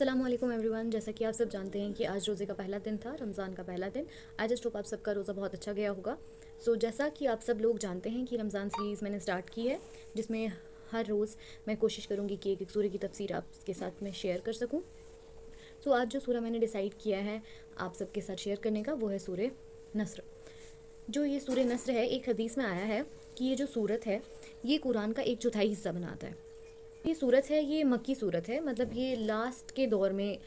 अस्सलाम वालेकुम एवरीवन। जैसा कि आप सब जानते हैं कि आज रोज़े का पहला दिन था, रमज़ान का पहला दिन। आई जस्ट होप आप सबका रोज़ा बहुत अच्छा गया होगा। जैसा कि आप सब लोग जानते हैं कि रमज़ान सीरीज़ मैंने स्टार्ट की है, जिसमें हर रोज़ मैं कोशिश करूँगी कि एक एक सूरे की तफसीर आपके साथ मैं शेयर कर सकूँ। आज जो सूरा मैंने डिसाइड किया है आप सबके साथ शेयर करने का, वो है सूरे नस्र। जो ये सूरे नस्र है, एक हदीस में आया है कि ये जो सूरत है ये कुरान का 1/4 हिस्सा बनाता है। ये सूरत है, ये मक्की सूरत है, मतलब ये लास्ट के दौर में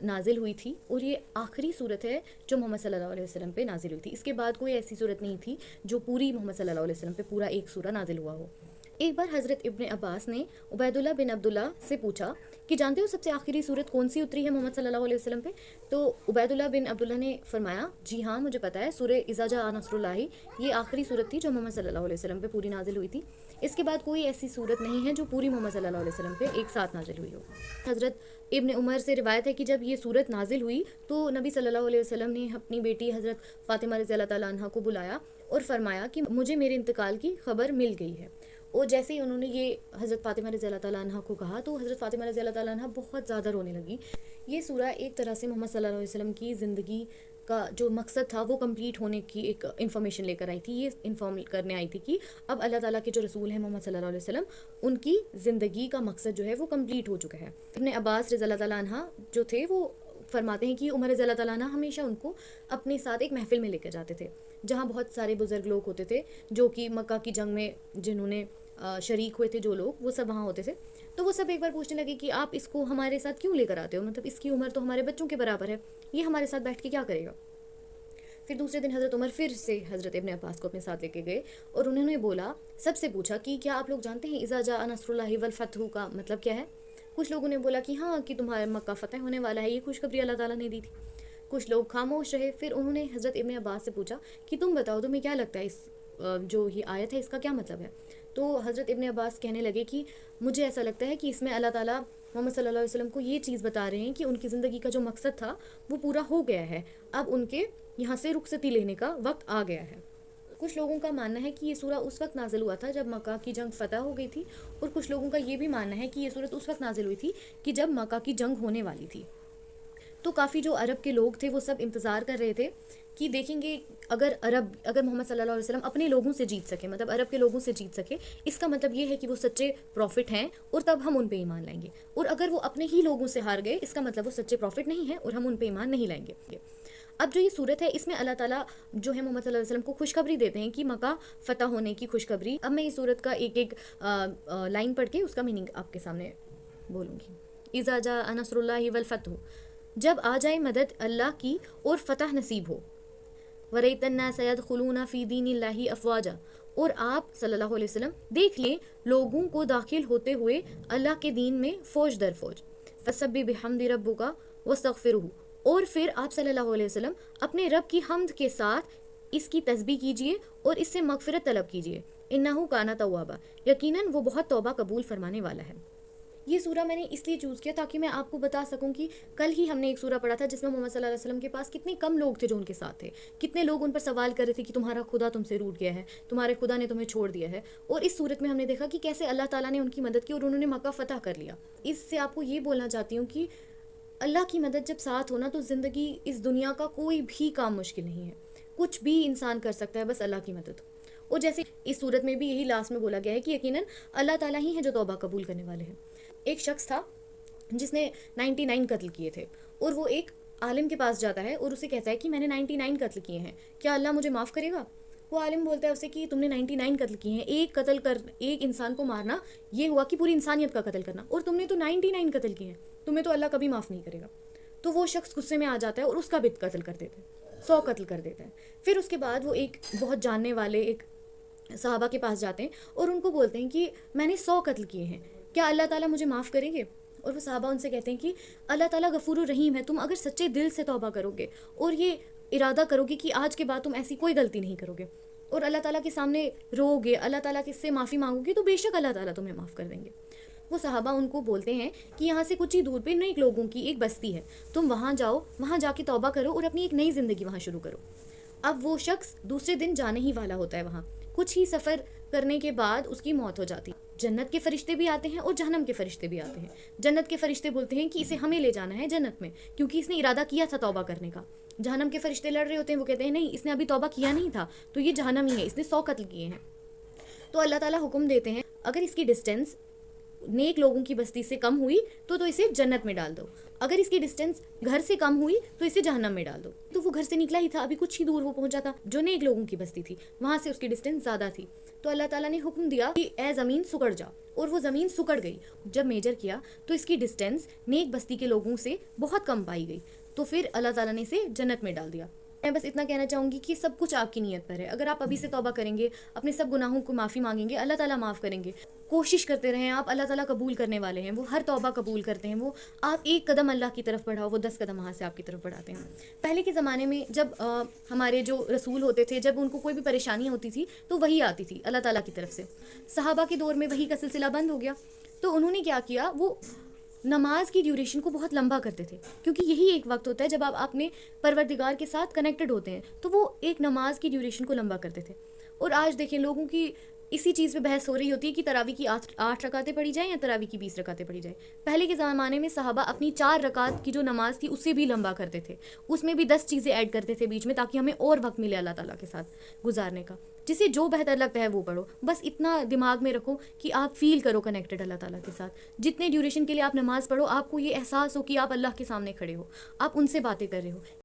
नाजिल हुई थी और ये आखिरी सूरत है जो मोहम्मद सल्लल्लाहु अलैहि वसल्लम पे नाजिल हुई थी। इसके बाद कोई ऐसी सूरत नहीं थी जो पूरी मोहम्मद सल्लल्लाहु अलैहि वसल्लम पे पूरा एक सूरा नाजिल हुआ हो। एक बार हज़रत इब्न अब्बास ने उबैदुल्लाह बिन अब्दुल्ला से पूछा कि जानते हो सबसे आखिरी सूरत कौन सी उतरी है मोहम्मद सल्लल्लाहु अलैहि वसल्लम पे? तो उबैदुल्लाह बिन अब्दुल्ला ने फरमाया, जी हाँ मुझे पता है, सूरे इज़ा जा नस्रुल्लाह ये आखिरी सूरत थी जो मोहम्मद सल्लल्लाहु अलैहि वसल्लम पे पूरी नाजिल हुई थी। इसके बाद कोई ऐसी सूरत नहीं है जो पूरी मोहम्मद सल्लल्लाहु अलैहि वसल्लम पे एक साथ नाजिल हुई हो। हज़रत इब्न उमर से रिवायत है कि जब ये सूरत नाजिल हुई तो नबी सल्लल्लाहु अलैहि वसल्लम ने अपनी बेटी हज़रत फ़ातिमा रज़ियल्लाहु तआला अन्हा को बुलाया और फरमाया कि मुझे मेरे इंतकाल की खबर मिल गई है। और जैसे ही उन्होंने ये हज़रत फ़ातिमा रज़ियल्लाहु तआला अन्हा को कहा तो हज़रत फ़ातिमा रज़ियल्लाहु तआला अन्हा बहुत ज़्यादा रोने लगी। ये सूरा एक तरह से मोहम्मद सल्लल्लाहु अलैहि वसल्लम की ज़िंदगी का जो मकसद था वो कंप्लीट होने की एक इन्फॉर्मेशन लेकर आई थी। ये इन्फॉर्म करने आई थी कि अब अल्लाह ताला के जो रसूल हैं मोहम्मद सल्लल्लाहु अलैहि वसल्लम, उनकी ज़िंदगी का मकसद जो है वो कंप्लीट हो चुका है। इब्न अब्बास रज़ियल्लाहु तआला अन्हा जो थे वो फरमाते हैं कि उमर रज़ियल्लाहु तआला अन्हा हमेशा उनको अपने साथ एक महफिल में लेकर जाते थे जहाँ बहुत सारे बुज़ुर्ग लोग होते थे जो कि मक्का की जंग में जिन्होंने शरीक हुए थे, जो लोग वो सब वहाँ होते थे। तो वो सब एक बार पूछने लगे कि आप इसको हमारे साथ क्यों लेकर आते हो, मतलब इसकी उम्र तो हमारे बच्चों के बराबर है, ये हमारे साथ बैठ के क्या करेगा। फिर दूसरे दिन हज़रत उमर फिर से हज़रत इब्न अब्बास को अपने साथ लेके गए और उन्होंने बोला, सबसे पूछा कि क्या आप लोग जानते हैं इज़ा जा नस्रुल्लाहि वल फतहु का मतलब क्या है। कुछ लोगों ने बोला कि हाँ, कि तुम्हारा मक्का फ़तह होने वाला है, ये खुशखबरी अल्लाह ताला ने दी थी। कुछ लोग खामोश रहे। फिर उन्होंने हज़रत इब्न अब्बास से पूछा कि तुम बताओ, तुम्हें क्या लगता है इस जो ये आयत है इसका क्या मतलब है। तो हज़रत इब्न अब्बास कहने लगे कि मुझे ऐसा लगता है कि इसमें अल्लाह ताला मोहम्मद सल्लल्लाहु अलैहि वसल्लम को ये चीज़ बता रहे हैं कि उनकी ज़िंदगी का जो मकसद था वो पूरा हो गया है, अब उनके यहाँ से रुखसती लेने का वक्त आ गया है। कुछ लोगों का मानना है कि ये सूरा उस वक्त नाजिल हुआ था जब मक्का की जंग फ़तह हो गई थी, और कुछ लोगों का ये भी मानना है कि ये सूरत उस वक्त नाजिल हुई थी कि जब मक्का की जंग होने वाली थी। तो काफ़ी जो अरब के लोग थे वो सब इंतज़ार कर रहे थे कि देखेंगे अगर मोहम्मद सल्लल्लाहु अलैहि वसल्लम अपने लोगों से जीत सके, मतलब अरब के लोगों से जीत सके, इसका मतलब ये है कि वो सच्चे प्रॉफिट हैं और तब हम उन पे ईमान लाएंगे। और अगर वो अपने ही लोगों से हार गए, इसका मतलब वो सच्चे प्रॉफिट नहीं है और हम उन पे ईमान नहीं लाएंगे। अब जो ये सूरत है इसमें अल्लाह ताला जो है मोहम्मद सल्लल्लाहु अलैहि वसल्लम को खुशखबरी देते हैं कि मक्का फ़तह होने की खुशखबरी। अब मैं इस सूरत का एक एक लाइन पढ़ के उसका मीनिंग आपके सामने बोलूँगी। इज़ा जा नस्रुल्लाहि वल फतहु, जब आ जाए मदद अल्लाह की और फ़तह नसीब हो। वरैतन्नास यदखुलूना फ़ी दीनिल्लाहि अफ़वाजा, और आप सल्लल्लाहु अलैहि वसल्लम देख लें लोगों को दाखिल होते हुए अल्लाह के दीन में फ़ौज दर फ़ौज। फसब्बिह बिहम्दि रब्बिका वस्तग़फिरहु, और फिर आप सल्लल्लाहु अलैहि वसल्लम अपने रब की हम्द के साथ इसकी तस्बीह कीजिए और इससे मग़फ़िरत तलब कीजिए। इन्नहु काना तव्वाबा, यकीनन वो बहुत तौबा कबूल फरमाने वाला है। ये सूरा मैंने इसलिए चूज़ किया ताकि मैं आपको बता सकूं कि कल ही हमने एक सूरा पढ़ा था जिसमें मोहम्मद सल्लल्लाहु अलैहि वसल्लम के पास कितने कम लोग थे जो उनके साथ थे, कितने लोग उन पर सवाल कर रहे थे कि तुम्हारा खुदा तुमसे रूठ गया है, तुम्हारे खुदा ने तुम्हें छोड़ दिया है। और इस सूरत में हमने देखा कि कैसे अल्लाह ताला ने उनकी मदद की और उन्होंने मक्का फ़तह कर लिया। इससे आपको ये बोलना चाहती हूँ कि अल्लाह की मदद जब साथ होना तो ज़िंदगी, इस दुनिया का कोई भी काम मुश्किल नहीं है, कुछ भी इंसान कर सकता है, बस अल्लाह की मदद। और जैसे इस सूरत में भी यही लास्ट में बोला गया है कि यकीनन अल्लाह ताला ही है जो तौबा कबूल करने वाले हैं। एक शख्स था जिसने 99 कत्ल किए थे और वो एक आलिम के पास जाता है और उसे कहता है कि मैंने 99 कत्ल किए हैं, क्या अल्लाह मुझे माफ़ करेगा। वो आलिम बोलता है उसे कि तुमने 99 कत्ल किए हैं, एक इंसान को मारना ये हुआ कि पूरी इंसानियत का कत्ल करना, और तुमने तो 99 कत्ल किए हैं, तुम्हें तो अल्लाह कभी माफ़ नहीं करेगा। तो वो शख्स गुस्से में आ जाता है और उसका भी कत्ल कर देता है, 100 कत्ल कर देता है। फिर उसके बाद वो एक बहुत जानने वाले एक सहाबा के पास जाते हैं और उनको बोलते हैं कि मैंने 100 कत्ल किए हैं, क्या अल्लाह ताला मुझे माफ़ करेंगे। और वो सहाबा उनसे कहते हैं कि अल्लाह ताला गफूरुर रहीम है, तुम अगर सच्चे दिल से तौबा करोगे और ये इरादा करोगे कि आज के बाद तुम ऐसी कोई गलती नहीं करोगे और अल्लाह ताला के सामने रोगे, अल्लाह ताला से माफ़ी मांगोगे, तो बेशक अल्लाह ताला तुम्हें माफ़ कर देंगे। वो सहाबा उनको बोलते हैं कि यहाँ से कुछ ही दूर पे नई लोगों की एक बस्ती है, तुम वहाँ जाओ, वहाँ जाके तौबा करो और अपनी एक नई ज़िंदगी वहाँ शुरू करो। अब वो शख्स दूसरे दिन जाने ही वाला होता है वहाँ, कुछ ही सफ़र کرنے کے بعد اس کی موت ہو جاتی. جنت کے فرشتے بھی آتے ہیں اور جہنم کے فرشتے بھی آتے ہیں. جنت کے فرشتے بولتے ہیں کہ اسے ہمیں لے جانا ہے جنت میں کیونکہ اس نے ارادہ کیا تھا توبہ کرنے کا. جہنم کے فرشتے لڑ رہے ہوتے ہیں, وہ کہتے ہیں نہیں اس نے ابھی توبہ کیا نہیں تھا تو یہ جہنم ہی ہے, اس نے 100 قتل کیے ہیں. تو اللہ تعالیٰ حکم دیتے ہیں اگر اس کی ڈسٹینس نیک لوگوں کی بستی سے کم ہوئی تو اسے جنت میں ڈال دو, اگر اس کی ڈسٹینس گھر سے کم ہوئی تو اسے جہنم میں ڈال دو. تو وہ گھر سے نکلا ہی تھا, ابھی کچھ ہی دور وہ پہنچا تھا. جو نیک لوگوں کی بستی تھی وہاں سے اس کی ڈسٹینس زیادہ تھی. تو اللہ تعالیٰ نے حکم دیا کہ اے زمین سکڑ جا, اور وہ زمین سکڑ گئی. جب میجر کیا تو اس کی ڈسٹینس نیک بستی کے لوگوں سے بہت کم پائی گئی. تو پھر اللہ تعالیٰ نے اسے جنت میں ڈال دیا. میں بس اتنا کہنا چاہوں گی کہ سب کچھ آپ کی نیت پر ہے. اگر آپ ابھی سے توبہ کریں گے, اپنے سب گناہوں کو معافی مانگیں گے, اللہ تعالیٰ معاف کریں گے. کوشش کرتے رہیں آپ, اللہ تعالیٰ قبول کرنے والے ہیں, وہ ہر توبہ قبول کرتے ہیں. وہ آپ ایک قدم اللہ کی طرف بڑھاؤ, وہ 10 قدم وہاں سے آپ کی طرف بڑھاتے ہیں. پہلے کے زمانے میں جب ہمارے جو رسول ہوتے تھے, جب ان کو کوئی بھی پریشانی ہوتی تھی تو وہی آتی تھی اللہ تعالیٰ کی طرف سے. صحابہ کے دور میں وہی کا سلسلہ بند ہو گیا, تو انہوں نے کیا کیا, وہ نماز کی ڈیوریشن کو بہت لمبا کرتے تھے کیونکہ یہی ایک وقت ہوتا ہے جب آپ اپنے پروردگار کے ساتھ کنیکٹڈ ہوتے ہیں. تو وہ ایک نماز کی ڈیوریشن کو لمبا کرتے تھے. اور آج دیکھیں لوگوں کی اسی چیز پہ بحث ہو رہی ہوتی ہے کہ تراویح کی 8 رکعتیں پڑھی جائیں یا تراویح کی 20 رکعتیں پڑھی جائیں. پہلے کے زمانے میں صحابہ اپنی 4 رکعت کی جو نماز تھی اسے بھی لمبا کرتے تھے, اس میں بھی 10 چیزیں ایڈ کرتے تھے بیچ میں تاکہ ہمیں اور وقت ملے اللہ تعالیٰ کے ساتھ گزارنے کا. جسے جو بہتر لگتا ہے وہ پڑھو, بس اتنا دماغ میں رکھو کہ آپ فیل کرو کنیکٹڈ اللہ تعالیٰ کے ساتھ. جتنے ڈیوریشن کے لیے آپ نماز پڑھو آپ کو یہ احساس ہو کہ آپ اللہ کے سامنے کھڑے ہو, آپ ان سے باتیں کر رہے ہو.